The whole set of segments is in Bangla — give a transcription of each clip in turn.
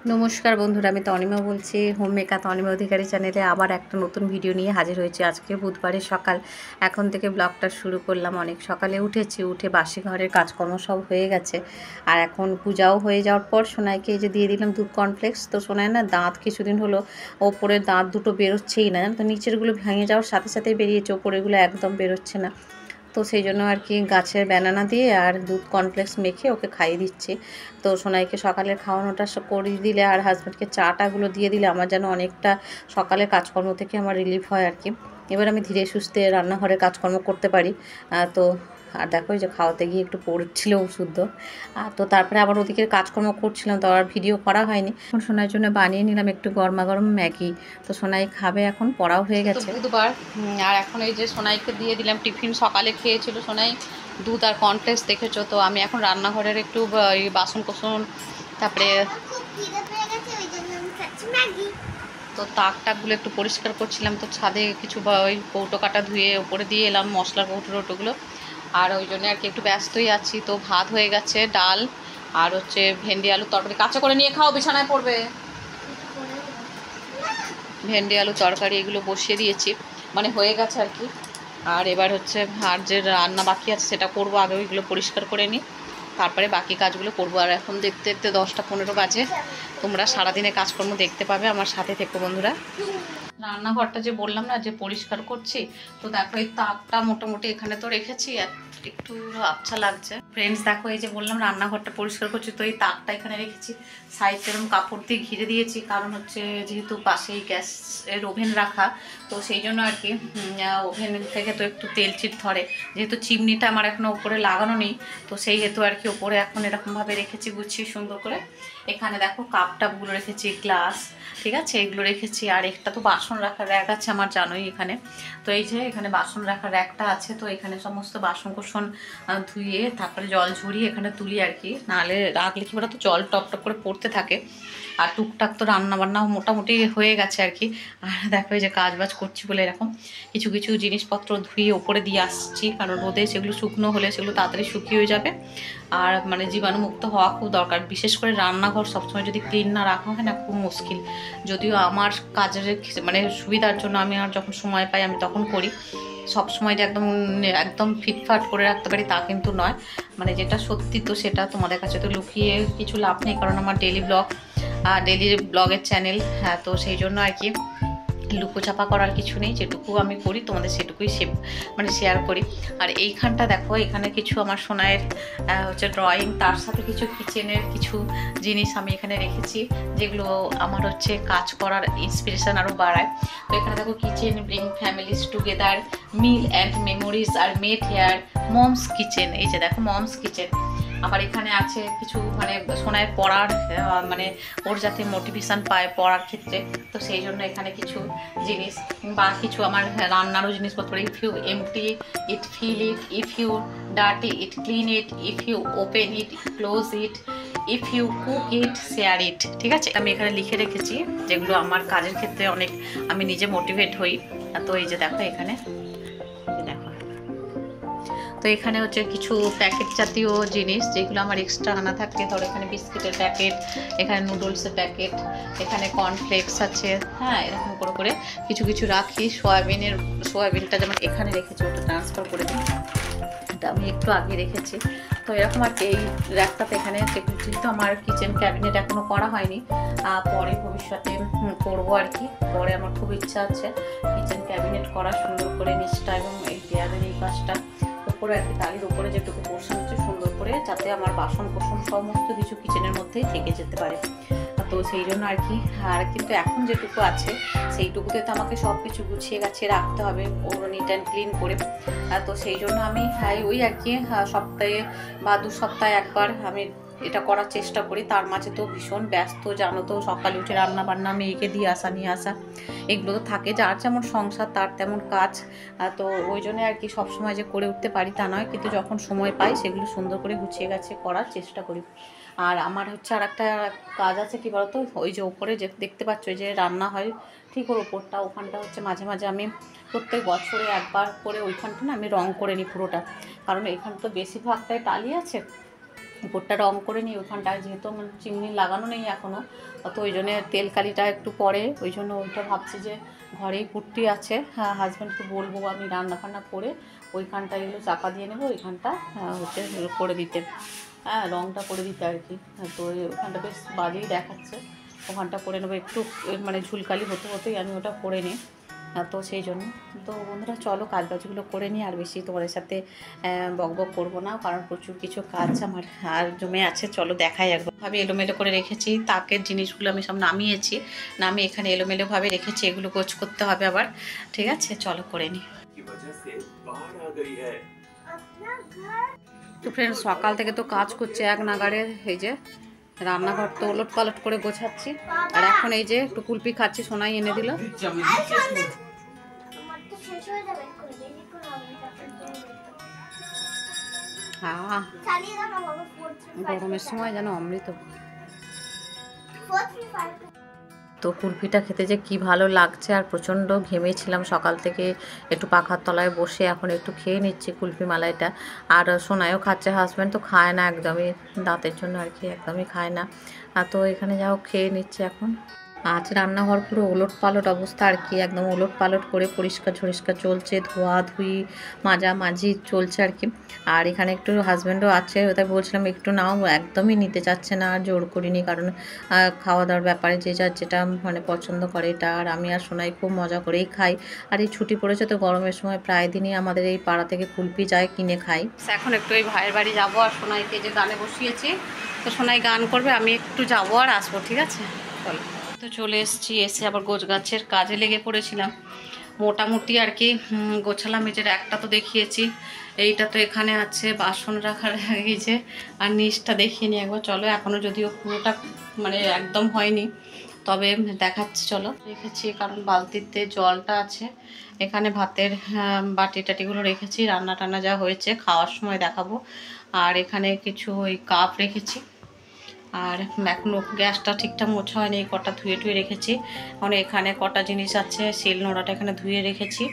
নমস্কার বন্ধুরা, আমি তনিমা বলছি। হোম মেকার তনিমা অধিকারী চ্যানেলে আবার একটা নতুন ভিডিও নিয়ে হাজির হয়েছি। আজকে বুধবারের সকাল, এখন থেকে ব্লগটা শুরু করলাম। অনেক সকালে উঠেছি, উঠে বাসি ঘরের কাজকর্ম সব হয়ে গেছে। আর এখন পূজাও হয়ে যাওয়ার পর সোনাইকে এই যে দিয়ে দিলাম দুধ কর্নফ্লেক্স। তো সোনাই না দাঁত কিছুদিন হলো ওপরের দাঁত দুটো বেরোচ্ছেই না, তো নিচেরগুলো ভেঙে যাওয়ার সাথে সাথেই বেরিয়েছে, ওপরেগুলো একদম বেরোচ্ছে না। তো সেই জন্য আর কি গাছের ব্যানানা দিয়ে আর দুধ কর্নফ্লেক্স মেখে ওকে খাইয়ে দিচ্ছি। তো সোনাইকে সকালের খাওয়ানোটা করিয়ে দিলে আর হাজব্যান্ডকে চাটাগুলো দিয়ে দিলে আমার যেন অনেকটা সকালের কাজকর্ম থেকে আমার রিলিফ হয় আর কি। এবার আমি ধীরে সুস্থে রান্নাঘরের কাজকর্ম করতে পারি। তো আর দেখো এই যে খাওয়াতে গিয়ে একটু পড়ছিল শুদ্ধ। তো তারপরে আবার ওদিকে কাজকর্ম করছিলাম, তো আর ভিডিও করা হয়নি। এখন সোনাইয়ের জন্য বানিয়ে নিলাম একটু গরমা গরম ম্যাগি। তো সোনাই খাবে, এখন পড়াও হয়ে গেছে বুধবার। আর এখন এই যে সোনাইকে দিয়ে দিলাম টিফিন। সকালে খেয়েছিল সোনাই দুধ আর কর্নফ্লেক্স, দেখেছো। তো আমি এখন রান্নাঘরের একটু বাসন কোসন, তারপরে তো তাক টাকগুলো একটু পরিষ্কার করছিলাম। তো ছাদে কিছু ওই কৌটো কাটা ধুয়ে ওপরে দিয়ে এলাম, মশলার কৌটো টোটোগুলো। আর ওই জন্য আর কি একটু ব্যস্তই আছি। তো ভাত হয়ে গেছে, ডাল আর হচ্ছে ভেন্ডি আলু তরকারি। কাঁচা করে নিয়ে খাও, বিছানায় পড়বে। ভেন্ডি আলু তরকারি এগুলো বসিয়ে দিয়েছি, মানে হয়ে গেছে আর কি। আর এবার হচ্ছে আর যে রান্না বাকি আছে সেটা করবো। আগে ওইগুলো পরিষ্কার করে নিই, তারপরে বাকি কাজগুলো করবো। আর এখন দেখতে দেখতে 10টা 15 বাজে। তোমরা সারাদিনে কাজকর্ম দেখতে পাবে, আমার সাথে থেকো বন্ধুরা। রান্নাঘরটা যে বললাম না যে পরিষ্কার করছি, তো দেখো এই তাকটা মোটামুটি এখানে তো রেখেছি, একটু আচ্ছা লাগছে। ফ্রেন্ডস দেখো, এই যে বললাম রান্নাঘরটা পরিষ্কার করছি, তো এই তাকটা এখানে রেখেছি। সাইড এরকম কাপড় দিয়ে ঘিরে দিয়েছি, কারণ হচ্ছে যেহেতু পাশেই গ্যাসের ওভেন রাখা, তো সেই জন্য আর কি ওভেন থেকে তো একটু তেল চিট ধরে। যেহেতু চিমনিটা আমার এখনো উপরে লাগানো নেই, তো সেই হেতু আর কি ওপরে এখন এরকমভাবে রেখেছি গুছিয়ে সুন্দর করে। এখানে দেখো কাপ টাপগুলো রেখেছি, গ্লাস, ঠিক আছে, এগুলো রেখেছি। আর একটা তো বাসন রাখার র্যাক আছে আমার, জানোই এখানে। তো এই যে এখানে বাসন রাখার র্যাকটা আছে, তো এখানে সমস্ত বাসন কোসন ধুয়ে তারপরে জল ঝরিয়ে এখানে তুলি আর কি। নাহলে রাখলে কি বলো তো জল টপ টপ করে পড়তে থাকে। আর টুকটাক তো রান্নাবান্নাও মোটামুটি হয়ে গেছে আর কি। আর দেখো এই যে কাজ বাজ করছি বলে এরকম কিছু কিছু জিনিসপত্র ধুয়ে ওপরে দিয়ে আসছি, কারণ রোদে সেগুলো শুকনো হলে সেগুলো তাড়াতাড়ি শুকিয়ে যাবে। আর মানে জীবাণুমুক্ত হওয়া খুব দরকার, বিশেষ করে রান্নাঘর সবসময় যদি ক্লিন না রাখা হয় না, খুব মুশকিল। যদিও আমার কাজের মানে সুবিধার জন্য আমি আর যখন সময় পাই আমি তখন করি, সব সময় যে একদম একদম ফিটফাট করে রাখতে পারি তা কিন্তু নয়। মানে যেটা সত্যি তো সেটা তোমাদের কাছে তো লুকিয়ে কিছু লাভ নেই, কারণ আমার ডেলি ব্লগের চ্যানেল। হ্যাঁ, তো সেই জন্য আর কি লুকোচাপা করার কিছু নেই, যেটুকু আমি করি তোমাদের সেটুকুই মানে শেয়ার করি। আর এইখানটা দেখো, এখানে কিছু আমার সোনাইয়ের হচ্ছে ড্রয়িং, তার সাথে কিছু কিচেনের কিছু জিনিস আমি এখানে রেখেছি, যেগুলো আমার হচ্ছে কাজ করার ইন্সপিরেশন আরও বাড়ায়। তো এখানে দেখো kitchen bring families together, meal and memories are made here, mom's kitchen. এই যে দেখো মমস কিচেন। আবার এখানে আছে কিছু মানে সোনাইয়ের পড়ার মানে ওর যাতে মোটিভেশান পায় পড়ার ক্ষেত্রে, তো সেই জন্য এখানে কিছু জিনিস বা কিছু আমার রান্নারও জিনিসপত্র। If you empty it, fill it, if you dirty it, clean it, if you open it, close it, if you cook it, share it. ঠিক আছে, আমি এখানে লিখে রেখেছি যেগুলো আমার কাজের ক্ষেত্রে অনেক আমি নিজে মোটিভেট হই। তো এই যে দেখো এখানে দেখো, তো এখানে হচ্ছে কিছু প্যাকেট জাতীয় জিনিস যেগুলো আমার এক্সট্রা আনা থাকে। ধরো এখানে বিস্কিটের প্যাকেট, এখানে নুডলসের প্যাকেট, এখানে কর্নফ্লেক্স আছে। হ্যাঁ, এরকম করে করে কিছু কিছু রাখি। সোয়াবিনটা যেমন এখানে রেখেছি, ওটা ট্রান্সফার করে দিই, এটা আমি একটু আগে রেখেছি। তো এরকম আর কি এই র্যাকটাতে এখানে যেহেতু আমার কিচেন ক্যাবিনেট এখনও করা হয়নি, পরে ভবিষ্যতে করবো আর কি। পরে আমার খুব ইচ্ছা আছে কিচেন ক্যাবিনেট করা সুন্দর করে নিচটা এবং এই দেয়ালের এই পাশটা উপরে আর কি, তালির উপরে যেটুকু পোর্শন হচ্ছে সুন্দর করে, যাতে আমার বাসন কোসন সমস্ত কিছু কিচেনের মধ্যেই থেকে যেতে পারে। তো সেই জন্য আর কি। আর কিন্তু এখন যেটুকু আছে সেইটুকুতে তো আমাকে সব কিছু গুছিয়ে গাছিয়ে রাখতে হবে, ওর নিট অ্যান্ড ক্লিন করে। তো সেই জন্য আমি ওই আর কি সপ্তাহে বা 2 সপ্তাহে একবার আমি এটা করার চেষ্টা করি। তার মাঝে তো ভীষণ ব্যস্ত, জানো তো, সকালে উঠে রান্না বান্না, মেয়েকে দিয়ে আসা নিয়ে আসা, এগুলো তো থাকে। যার যেমন সংসার তার তেমন কাজ। তো ওই জন্য আর কি সবসময় যে করে উঠতে পারি তা নয়, কিন্তু যখন সময় পাই সেগুলো সুন্দর করে গুছিয়ে গেছে করার চেষ্টা করি। আর আমার হচ্ছে আর একটা কাজ আছে, কি বলতো, ওই যে ওপরে যে দেখতে পাচ্ছ যে রান্না হয় ঠিক ওর ওপরটা, ওখানটা হচ্ছে মাঝে মাঝে আমি প্রত্যেক বছরে একবার করে ওইখানটা না আমি রং করে নিই পুরোটা, কারণ এইখানে তো বেশিরভাগটাই টালি আছে। উপরটা রং করে নিই। ওখানটায় যেহেতু আমার চিমনি লাগানো নেই এখনও, তো ওই জন্য তেল কালিটা একটু পরে, ওই জন্য ওইটা ভাবছি যে ঘরেই পুট্টি আছে, হ্যাঁ হাজব্যান্ডকে বলবো আমি রান্না ফান্না করে ওইখানটা এগুলো চাপা দিয়ে নেবো, ওইখানটা হচ্ছে করে দিতে, হ্যাঁ রংটা করে দিতে আর কি। তো ওইখানটা বেশ বাজেই দেখাচ্ছে, ওখানটা করে নেবো একটু, মানে ঝুলকালি হতে হতেই আমি ওটা করে নিই। তো সেই জন্য তো বন্ধুরা চলো কাজবাজগুলো করে নিই, আর বেশি তোমাদের সাথে বকবক করবো না, কারণ প্রচুর কিছু কাজ আমার আর জমে আছে। চলো দেখাই একবার। ভাবে এলোমেলো করে রেখেছি, তাকের জিনিসগুলো আমি সব নামিয়েছি, নামিয়ে এখানে এলোমেলোভাবে রেখেছি, এগুলো গোছ করতে হবে আবার। ঠিক আছে চলো করে নিই। তো ফ্রেন্ড সকাল থেকে তো কাজ করছে এক নাগাড়ে, এই যে রান্নাঘর তো ওলট পালট করে গোছাচ্ছি, আর এখন এই যে একটু কুলপি খাচ্ছি, সোনাই এনে দিল। হ্যাঁ গরমের সময় যেন অমৃত। তো কুলফিটা খেতে যে কি ভালো লাগছে, আর প্রচণ্ড ঘেমেছিলাম সকাল থেকে, একটু পাখার তলায় বসে এখন একটু খেয়ে নিচ্ছি কুলফি মালাইটা। আর সোনাইও খাচ্ছে, হাজব্যান্ড তো খায় না একদমই, দাঁতের জন্য আর কি একদমই খায় না। তো এখানে যাও খেয়ে নিচ্ছে এখন। আজ রান্নাঘর পুরো ওলট পালট অবস্থা আর কি, একদম ওলট পালট করে পরিষ্কার ঝরিষ্কার চলছে, ধোয়াধুয়ি মাঝামাঝি চলছে আর কি। আর এখানে একটু হাজব্যান্ডও আছে, তাই বলছিলাম একটু নাও, একদমই নিতে চাচ্ছে না, আর জোর করিনি, কারণ খাওয়া দাওয়ার ব্যাপারে যে যার যেটা মানে পছন্দ করে এটা, আর আমি আর সোনাই খুব মজা করেই খাই। আর এই ছুটি পড়েছে তো গরমের সময় প্রায় দিনই আমাদের এই পাড়া থেকে কুলপি যায় কিনে খাই। এখন একটু এই ভাইয়ের বাড়ি যাবো, আর সোনাইকে যে গানে বসিয়েছি, তো সোনাই গান করবে, আমি একটু যাবো আর আসবো, ঠিক আছে চলো। তো চলে এসেছি, এসে আবার গোছ গাছের কাজে লেগে পড়েছিলাম মোটামুটি আর কি। গোছালাম, এই যে একটা তো দেখিয়েছি, এইটা তো এখানে আছে বাসন রাখার গেছে, আর নিচটা দেখিয়ে নিই একবার চলো। এখনও যদিও পুরোটা মানে একদম হয়নি, তবে দেখাচ্ছি চলো। রেখেছি কারণ বালতিতে জলটা আছে, এখানে ভাতের বাটি টাটিগুলো রেখেছি, রান্না টান্না যা হয়েছে খাওয়ার সময় দেখাবো। আর এখানে কিছু ওই কাপ রেখেছি, আর এখনও গ্যাসটা ঠিকঠাক মোছা হয়নি, এই কটা ধুয়ে টুয়ে রেখেছি। মানে এখানে কটা জিনিস আছে, শিল নোড়াটা এখানে ধুয়ে রেখেছি,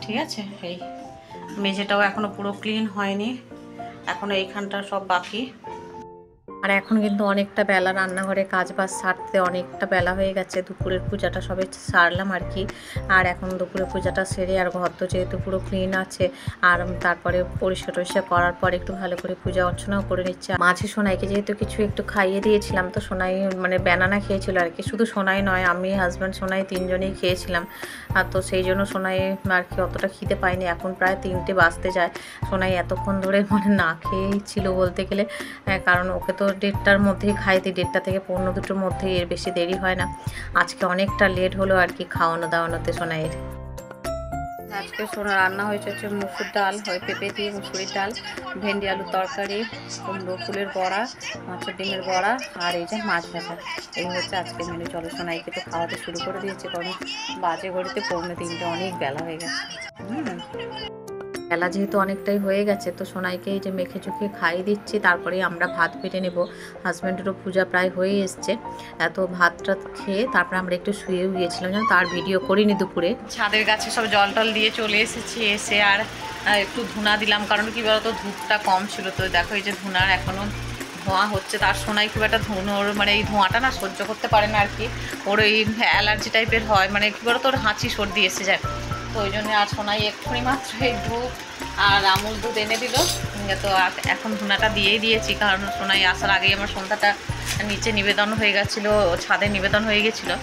ঠিক আছে। এই মেঝেটাও এখনও পুরো ক্লিন হয়নি, এখনও এইখানটা সব বাকি। আর এখন কিন্তু অনেকটা বেলা, রান্নাঘরে কাজ বাজ সারতে অনেকটা বেলা হয়ে গেছে। দুপুরের পূজাটা সবে সারলাম আর কি, আর এখন দুপুরের পূজাটা সেরে, আর ঘর তো যেহেতু পুরো ক্লিন আছে, আর তারপরে পরিষ্কার টরিষ্কার করার পর একটু ভালো করে পূজা অর্চনাও করে নিচ্ছে। মাঝে সোনাইকে যেহেতু কিছু একটু খাইয়ে দিয়েছিলাম, তো সোনাই মানে ব্যানানা খেয়েছিল আর কি, শুধু সোনাই নয়, আমি হাজব্যান্ড সোনাই তিনজনেই খেয়েছিলাম। আর তো সেই জন্য সোনাই আর কি অতটা খিদে পাইনি। এখন প্রায় 3টে বাজতে যায়, সোনাই এতক্ষণ ধরে মানে না খেয়েই ছিল বলতে গেলে, কারণ ওকে তো 1:30টার মধ্যেই খাই দিই, 1:30টা থেকে 1:45-2টোর মধ্যেই, এর বেশি দেরি হয় না। আজকে অনেকটা লেট হলো আর কি খাওয়ানো দাওয়ানোতে সোনাইয়ের। আজকে সোনা রান্না হয়েছে হচ্ছে মুসুর ডাল, হয় পেঁপে দিয়ে মুসুরির ডাল, ভেন্ডি আলুর তরকারি, কুমড়ো ফুলের বড়া, মাছের ডিমের বড়া, আর এই যে মাছ ভাজা। এই হচ্ছে আজকে মেনু। চলো সোনাইকে তো খাওয়াতে শুরু করে দিয়েছে, কারণ বাজে ঘড়িতে 2:45, অনেক বেলা হয়ে গেছে। বেলা যেহেতু অনেকটাই হয়ে গেছে, তো সোনাইকে এই যে মেখে চুখে খাইয়ে দিচ্ছি, তারপরে আমরা ভাত বেটে নেব। হাজব্যান্ডেরও পূজা প্রায় হয়ে এসছে, এত ভাতটা খেয়ে তারপরে আমরা একটু শুয়েও গিয়েছিলাম, যেন তার ভিডিও করিনি দুপুরে। ছাদের গাছে সব জল টল দিয়ে চলে এসেছি, এসে আর একটু ধুনা দিলাম, কারণ কি বলতো ধূপটা কম ছিল। তো দেখো এই যে ধুনার এখনও ধোঁয়া হচ্ছে, তার সোনাই খুব একটা ধুনোর মানে এই ধোঁয়াটা না সহ্য করতে পারে না আর কি, ওর এই অ্যালার্জি টাইপের হয়, মানে কী বলতো ওর হাঁচি সর্দি এসে যায়। তো ওই জন্য আর সোনাই এক্ষুনি মাত্র এই ধূপ আর আমুল দুধ এনে দিল। তো এখন ধুনাটা দিয়েই দিয়েছি, কারণ সোনাই আসার আগেই আমার সন্ধ্যাটা নিচে নিবেদন হয়ে গেছিলো, ছাদে নিবেদন হয়ে গেছিলো।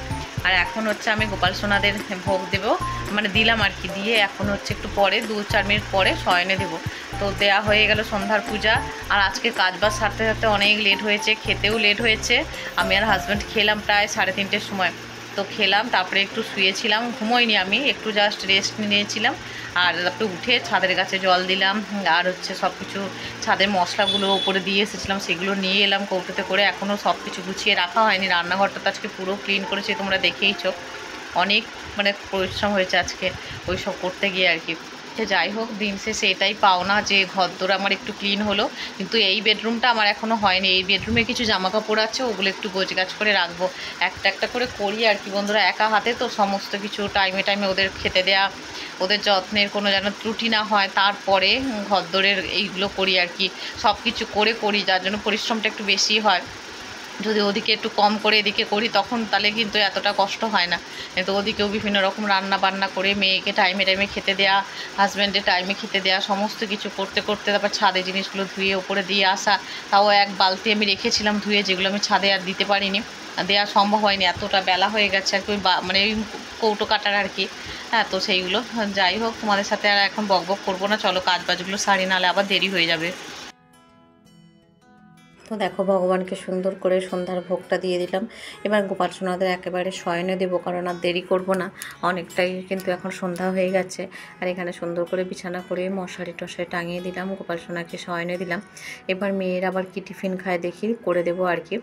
আর এখন হচ্ছে আমি গোপাল সোনাদের ভোগ দেবো, মানে দিলাম আর কি, দিয়ে এখন হচ্ছে একটু পরে 2-4 মিনিট পরে শয়নে দেবো। তো দেয়া হয়ে গেল সন্ধ্যার পূজা। আর আজকে কাজবাজ সারতে সারতে অনেক লেট হয়েছে, খেতেও লেট হয়েছে। আমি আর হাজব্যান্ড খেলাম প্রায় 3:30-র সময়। তো খেলাম, তারপরে একটু শুয়েছিলাম, ঘুমোইনি আমি, একটু জাস্ট রেস্ট নিয়েছিলাম। আর তারপরে উঠে ছাদের গাছে জল দিলাম, আর হচ্ছে সব কিছু ছাদের মশলাগুলো উপরে দিয়ে এসেছিলাম, সেগুলো নিয়ে এলাম কৌটোতে করে। এখনও সব কিছু গুছিয়ে রাখা হয়নি, রান্নাঘরটা তো আজকে পুরো ক্লিন করেছি, তোমরা দেখেইছো। অনেক মানে পরিশ্রম হয়েছে আজকে ওই সব করতে গিয়ে আর কি। যাই হোক, দিন শেষে এটাই পাওনা যে ঘরদোর আমার একটু ক্লিন হলো। কিন্তু এই বেডরুমটা আমার এখনও হয়নি। এই বেডরুমে কিছু জামা কাপড় আছে, ওগুলো একটু গোছগাছ করে রাখবো। একটা একটা করে করি আর কি বন্ধুরা, একা হাতে তো সমস্ত কিছু টাইমে টাইমে ওদের খেতে দেয়া, ওদের যত্নের কোনো যেন ত্রুটি না হয়, তারপরে ঘরদোরের এইগুলো করি আর কি। সব কিছু করি, যার জন্য পরিশ্রমটা একটু বেশি হয়। যদি ওদিকে একটু কম করে এদিকে করি তখন তাহলে কিন্তু এতটা কষ্ট হয় না। কিন্তু ওদিকেও বিভিন্ন রকম রান্না বান্না করে মেয়েকে টাইমে টাইমে খেতে দেওয়া, হাজব্যান্ডের টাইমে খেতে দেওয়া, সমস্ত কিছু করতে করতে তারপর ছাদে জিনিসগুলো ধুয়ে ওপরে দিয়ে আসা। তাও এক বালতি আমি রেখেছিলাম ধুয়ে, যেগুলো আমি ছাদে আর দিতে পারিনি, দেওয়া সম্ভব হয়নি, এতটা বেলা হয়ে গেছে আর কি। ওই মানে ওই কৌটো কাটার আর কি। হ্যাঁ, তো সেইগুলো যাই হোক, তোমাদের সাথে আর এখন বকবক করবো না, চলো কাজ বাজগুলো সারি, নাহলে আবার দেরি হয়ে যাবে। তো দেখো, ভগবানকে সুন্দর করে সন্ধ্যার ভোগটা দিয়ে দিলাম। এবার গোপাল সোনাদের একেবারে শয়নে দেবো, কারণ আর দেরি করব না, অনেকটাই কিন্তু এখন সন্ধ্যা হয়ে গেছে। আর এখানে সুন্দর করে বিছানা করে মশারি টশারি টাঙিয়ে দিলাম, গোপাল সোনাকে শয়নে দিলাম। এবার মেয়ের আবার কি টিফিন খায় দেখি, করে দেবো আর কি।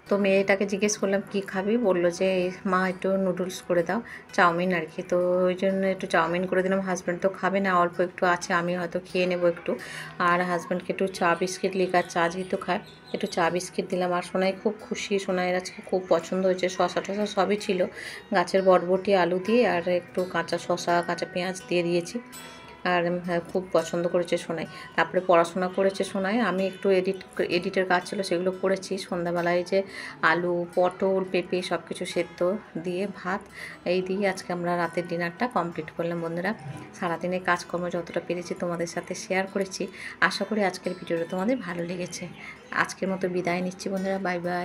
তো মেয়েটাকে জিজ্ঞেস করলাম কি খাবি, বললো যে মা একটু নুডলস করে দাও, চাউমিন আর কি। তো ওই জন্য একটু চাউমিন করে দিলাম। হাজব্যান্ড তো খাবে না, অল্প একটু আছে, আমি হয়তো খেয়ে নেবো একটু। আর হাজব্যান্ডকে একটু চা বিস্কিট, লিকার চা যেহেতু খায়, একটু চা বিস্কিট দিলাম। আর সোনাই খুব খুশি, সোনাইয়ের আজকে খুব পছন্দ হয়েছে, শশা টশা সবই ছিল, গাছের বরবটি আলু দিয়ে আর একটু কাঁচা শশা কাঁচা পেঁয়াজ দিয়ে দিয়েছি। আর হ্যাঁ, খুব পছন্দ করেছে সোনাই। তারপরে পড়াশোনা করেছে সোনাই, আমি একটু এডিটের কাজ ছিল সেগুলো করেছি। সন্ধ্যাবেলায় যে আলু পটল পেঁপে সব কিছু সেদ্ধ দিয়ে ভাত এই দিয়ে আজকে আমরা রাতের ডিনারটা কমপ্লিট করলাম বন্ধুরা। সারাদিনে কাজকর্ম যতটা পেরেছি তোমাদের সাথে শেয়ার করেছি। আশা করি আজকের ভিডিওটা তোমাদের ভালো লেগেছে। আজকের মতো বিদায় নিচ্ছি বন্ধুরা, বাই বাই।